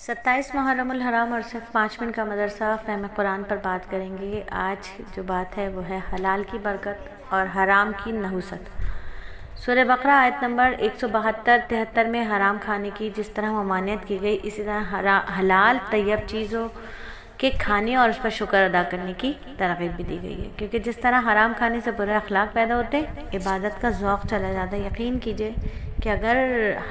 27 محرم الحرام اور صرف 5 منٹ کا مدرسہ فہم قرآن پر بات کریں گے۔ آج جو بات ہے وہ ہے حلال کی برکت اور حرام کی نحوست۔ سورہ بقرہ آیت نمبر 172-73 میں حرام کھانے کی جس طرح ممانعت کی گئی، اسی طرح حلال طیب چیزوں کے کھانے اور اس پر شکر ادا کرنے کی ترغیب بھی دی گئی ہے، کیونکہ جس طرح حرام کھانے سے برے اخلاق پیدا ہوتے ہیں، عبادت کا ذوق چلا جاتا ہے۔ یقین کیجئے کہ اگر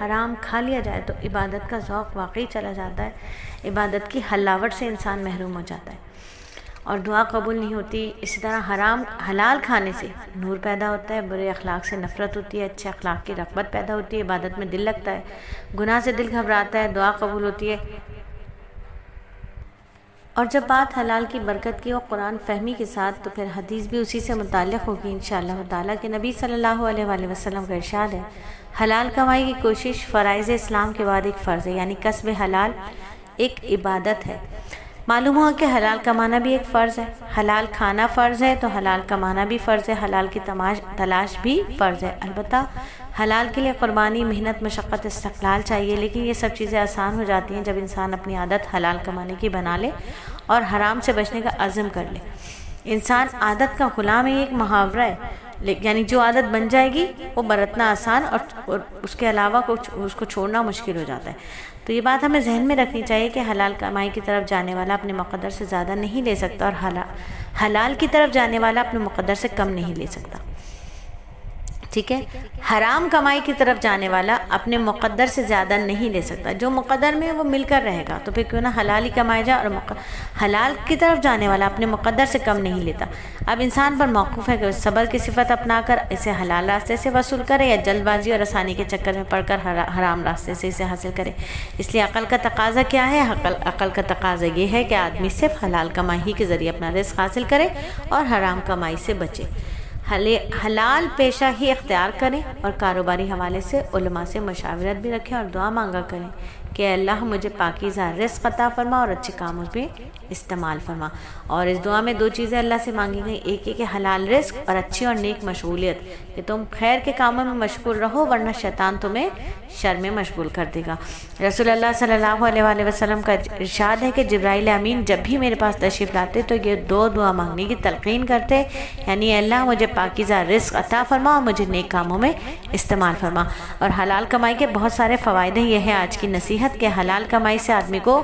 حرام کھا لیا جائے تو عبادت کا ذوق واقعی چلا جاتا ہے، عبادت کی حلاوت سے انسان محروم ہو جاتا ہے اور دعا قبول نہیں ہوتی۔ اسی طرح حلال کھانے سے نور پیدا ہوتا ہے، برے اخلاق سے نفرت ہوتی ہے، اچھے اخلاق کی رغبت پیدا ہوتی ہے، عبادت میں دل لگتا ہے، گناہ سے دل گھبراتا ہے، دعا قبول ہوتی ہے۔ اور جب بات حلال کی برکت کی اور قرآن فہمی کے ساتھ، تو پھر حدیث بھی اسی سے متعلق ہوگی انشاءاللہ تعالیٰ، کہ نبی صلی اللہ علیہ وآلہ وسلم کا ارشاد ہے، حلال کمائی کی کوشش فرائض اسلام کے بعد ایک فرض ہے، یعنی کسب حلال ایک عبادت ہے۔ معلوم ہوا کہ حلال کمانا بھی ایک فرض ہے، حلال کھانا فرض ہے تو حلال کمانا بھی فرض ہے، حلال کی تلاش بھی فرض ہے۔ البتہ حلال کے لیے قربانی، محنت، مشقت، استقلال چاہیے، لیکن یہ سب چیزیں آسان ہو جاتی ہیں جب انسان اپنی عادت حلال کمانے کی بنا لے اور حرام سے بچنے کا عزم کر لے۔ انسان عادت کا غلام ہے، ایک محاورہ ہے، یعنی جو عادت بن جائے گی وہ برتنا آسان اور اس کے علاوہ اس کو چھوڑنا مشکل ہو جاتا ہے۔ تو یہ بات ہمیں ذہن میں رکھنی چاہیے کہ حلال کمائی کی طرف جانے والا اپنے مقدر سے زیادہ نہیں لے سکتا، اور حلال کی طرف جانے والا اپنے مقدر سے کم نہیں لے سکتا، ٹھیک ہے۔ حرام کمائی کی طرف جانے والا اپنے مقدر سے زیادہ نہیں لے سکتا، جو مقدر میں وہ مل کر رہے گا، تو پھر کیوں نہ حلال ہی کمائے جائے، اور حلال کی طرف جانے والا اپنے مقدر سے کم نہیں لیتا۔ اب انسان پر موقف ہے کہ صبر کی صفت اپنا کر اسے حلال راستے سے وصول کرے، یا جلد بازی اور آسانی کے چکر میں پڑ کر حرام راستے سے اسے حاصل کرے۔ اس لیے عقل کا تقاضا کیا ہے؟ عقل کا تقاضا یہ ہے کہ آدمی صرف حلال کمائی ہی کے ذریعے اپنا رزق حاصل کرے اور حرام کمائی سے بچے، حلال پیشہ ہی اختیار کریں، اور کاروباری حوالے سے علماء سے مشاورت بھی رکھیں اور دعا مانگا کریں کہ اللہ مجھے پاکیزہ رزق عطا فرما اور اچھے کاموں میں استعمال فرما۔ اور اس دعا میں دو چیزیں اللہ سے مانگی گئی، ایک ہے کہ حلال رزق اور اچھی اور نیک مشغولیت، کہ تم خیر کے کاموں میں مشغول رہو ورنہ شیطان تمہیں شر میں مشغول کر دے گا۔ رسول اللہ صلی اللہ علیہ وآلہ وسلم کا ارشاد ہے کہ جبرائیل امین جب بھی میرے پاس تشریف لاتے تو یہ دو دعا مانگنے کی تلقین کرتے، یعنی اللہ مجھے پاکیزہ رزق عطا فرما اور مجھے نیک کاموں میں استعمال فرما۔ اور حلال کمائی کے بہت سارے فوائد ہیں، یہ ہے آج کی نصیحت کہ حلال کمائی سے آدمی کو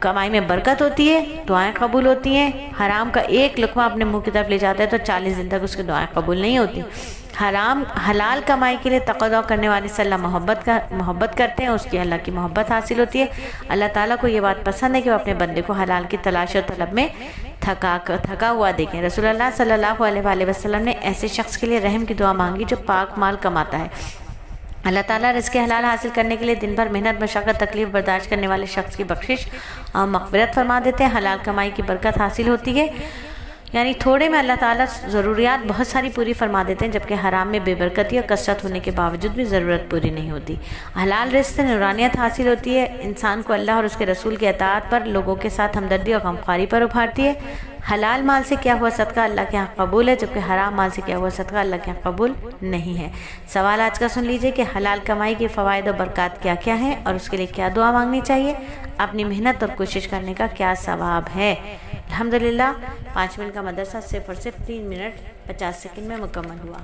کمائی میں برکت ہوتی ہے، دعائیں قبول ہوتی ہیں۔ حرام کا ایک لقمہ اپنے منہ کی طرف لے جاتا ہے تو 40 دن تک اس کی دعائیں قبول نہیں ہوتی۔ حلال کمائی کے لیے تقاضا کرنے والے سے اللہ محبت کرتے ہیں، اس کی اللہ کی محبت حاصل ہوتی ہے۔ اللہ تعالیٰ کو یہ بات پسند ہے کہ وہ اپنے بندے کو حلال کی تلاش اور طلب میں تھکا ہوا دیکھیں۔ رسول اللہ صلی اللہ علیہ وآلہ وسلم نے ایسے شخص کے لیے رحم کی دعا مانگی جو پاک مال کماتا ہے۔ اللہ تعالیٰ رزق حلال حاصل کرنے کے لیے دن بھر محنت، مشقت، تکلیف برداشت کرنے والے شخص کی بخشش اور مغفرت فرما دیتے ہیں۔ حلال کمائی کی برکت حاصل ہوتی ہے، یعنی تھوڑے میں اللہ تعالیٰ ضروریات بہت ساری پوری فرما دیتے ہیں، جبکہ حرام میں بے برکتی اور کثرت ہونے کے باوجود بھی ضرورت پوری نہیں ہوتی۔ حلال رزق سے نورانیت حاصل ہوتی ہے، انسان کو اللہ اور اس کے رسول کی اطاعت پر، لوگوں کے ساتھ ہمدردی اور غمخواری پر ابھارتی ہے۔ حلال مال سے کیا ہوا صدقہ اللہ کے ہاں قبول ہے، جبکہ حرام مال سے کیا ہوا صدقہ اللہ کے ہاں قبول نہیں ہے۔ سوال آج کا سن لیجئے کہ حلال کمائی کے فوائد و برکات کیا کیا ہیں، اور اس کے لیے کیا دعا مانگنی چاہیے، اپنی محنت اور کوشش کرنے کا کیا ثواب ہے۔ الحمدللہ 5 منٹ کا مدرسہ صرف اور صرف 3 منٹ 50 سیکنڈ میں مکمل ہوا۔